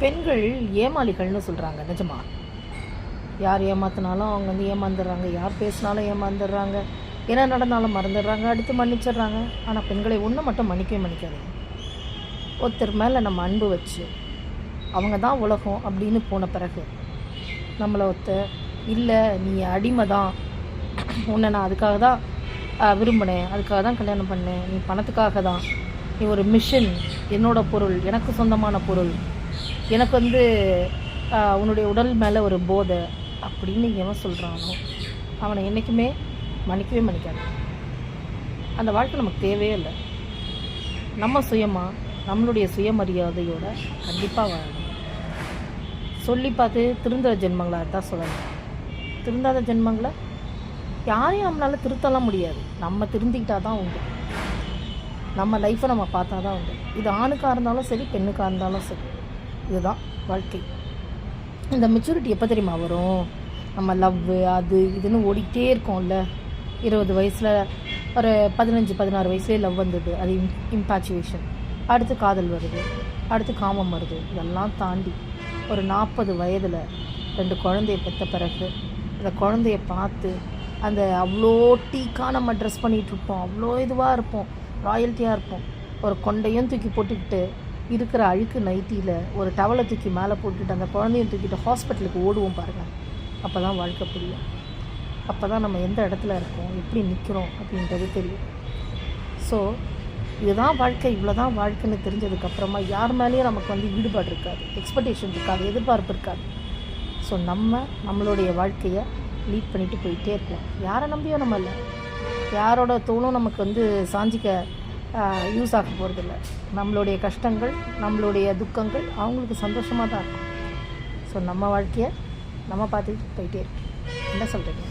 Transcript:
பெண்கள் ஏமாளிகள்னு சொல்கிறாங்க. நிஜமா? யார் ஏமாத்தினாலும் அவங்க ஏமாந்துடுறாங்க, யார் பேசினாலும் ஏமாந்துடுறாங்க, என்ன நடந்தாலும் மறந்துடுறாங்க, அடுத்து மன்னிச்சிடுறாங்க. ஆனால் பெண்களை ஒன்று மட்டும் மன்னிக்கவே மன்னிக்காதீங்க. ஒருத்தர் மேலே நம்ம அன்பு வச்சு அவங்க தான் உலகம் அப்படின்னு போன பிறகு நம்மளை இல்லை நீ அடிமை தான், உன்னை நான் அதுக்காக தான் விரும்பினேன், அதுக்காக தான் கல்யாணம் பண்ணேன், நீ பணத்துக்காக தான், நீ ஒரு மிஷின், என்னோடய பொருள், எனக்கு சொந்தமான பொருள், எனக்கு உன்னுடைய உடல் மேலே ஒரு போதை அப்படின்னு எவன் சொல்கிறானோ அவனை என்றைக்குமே மன்னிக்கவே மன்னிக்காது. அந்த வாழ்க்கை நமக்கு தேவையே இல்லை. நம்ம சுயமாக நம்மளுடைய சுயமரியாதையோட கண்டிப்பாக வாழணும். சொல்லி பார்த்து திருந்துற ஜென்மங்களாக தான் சொல்லணும். திருந்தாத ஜென்மங்களை யாரையும் நம்மளால் திருத்தலாம் முடியாது. நம்ம திருந்திக்கிட்டால் தான் உண்டு. நம்ம லைஃப்பை நம்ம பார்த்தா தான் உண்டு. இது ஆணுக்காக இருந்தாலும் சரி, பெண்ணுக்காக இருந்தாலும் சரி, இதுதான் வாழ்க்கை. இந்த மெச்சூரிட்டி எப்போ தெரியுமா வரும்? நம்ம லவ்வு அது இதுன்னு ஓடிக்கிட்டே இருக்கோம்ல. 20 வயசில் ஒரு 15-16 வயசுலேயே லவ் வந்தது, அது இம்பாச்சுவேஷன். அடுத்து காதல் வருது, அடுத்து காமம் வருது. இதெல்லாம் தாண்டி ஒரு 40 வயதில் 2 குழந்தைய பெற்ற பிறகு அந்த குழந்தைய பார்த்து அந்த அவ்வளோ டீக்காக நம்ம ட்ரெஸ் பண்ணிகிட்ருப்போம், அவ்வளோ இதுவாக இருப்போம், ராயல்ட்டியாக இருப்போம். ஒரு கொண்டையும் தூக்கி போட்டுக்கிட்டு இருக்கிற அழுக்கு நைட்டியில் ஒரு டவலை தூக்கி மேலே போட்டுக்கிட்டு அந்த குழந்தையும் தூக்கிட்டு ஹாஸ்பிட்டலுக்கு ஓடுவோம் பாருங்கள். அப்போ தான் வாழ்க்கை புரியும். அப்போ தான் நம்ம எந்த இடத்துல இருக்கோம், எப்படி நிற்கிறோம் அப்படின்றது தெரியும். ஸோ இதுதான் வாழ்க்கை, இவ்வளோ தான் வாழ்க்கைன்னு தெரிஞ்சதுக்கப்புறமா யார் மேலேயும் நமக்கு ஈடுபாடு இருக்காது, எக்ஸ்பெக்டேஷன் இருக்காது, எதிர்பார்ப்பு இருக்காது. ஸோ நம்மளுடைய வாழ்க்கையை லீட் பண்ணிட்டு போயிட்டே இருக்கலாம். யாரை நம்பியோ நம்ம இல்லை, யாரோட தோளும் நமக்கு சாஞ்சிக்க யூஸ் ஆக போகிறதில்ல. நம்மளுடைய கஷ்டங்கள், நம்மளுடைய துக்கங்கள் அவங்களுக்கு சந்தோஷமாக தான் இருக்கும். ஸோ நம்ம வாழ்க்கையை நம்ம பார்த்துக்கிட்டு போயிட்டே இருக்கோம். என்ன சொல்கிறீங்க?